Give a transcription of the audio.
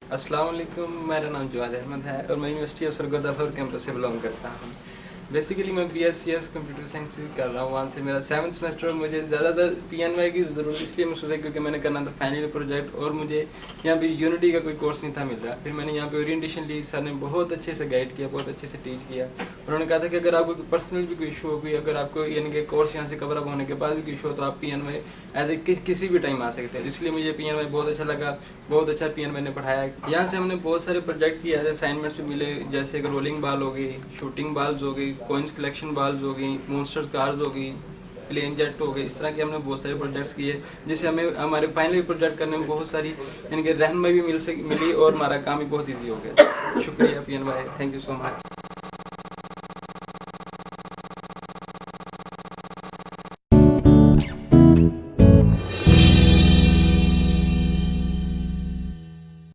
अस्सलाम वालेकुम, मेरा नाम जवाद अहमद है और मैं university of Sargodha Lahore campus से बिलोंग करता हूँ। बेसिकली मैं BSc कंप्यूटर साइंस कर रहा हूँ, वहाँ से मेरा 7th सेमेस्टर और मुझे ज़्यादातर PNY की ज़रूरत इसलिए महसूस है क्योंकि मैंने करना था फाइनल प्रोजेक्ट और मुझे यहाँ पे यूनिटी का कोई कोर्स नहीं था मिल रहा। फिर मैंने यहाँ पे ओरिएंटेशन ली, सर ने बहुत अच्छे से गाइड किया, बहुत अच्छे से टीच किया। उन्होंने कहा था कि अगर आपको पर्सनल भी कोई इशू हो गई, अगर आपको यानी कि कोर्स यहाँ से कवर अप होने के बाद भी कोई इशू हो तो आप PNY एज ए किसी भी टाइम आ सकते हैं। इसलिए मुझे PNY बहुत अच्छा लगा, बहुत अच्छा PNY ने पढ़ाया। यहाँ से हमने बहुत सारे प्रोजेक्ट किए, असाइनमेंट्स भी मिले, जैसे रोलिंग बाल हो गई, शूटिंग बाल्स हो गई, कॉइन्स कलेक्शन बाल्स हो गई, मॉन्स्टर कार्स हो गई, प्लेन जेट हो गए। इस तरह के हमने बहुत सारे प्रोजेक्ट्स किए जिससे हमें हमारे फाइनल प्रोजेक्ट करने में बहुत सारी यानी कि रहनुमाई भी मिली और हमारा काम भी बहुत ईजी हो गया। शुक्रिया PNY, thank you so much.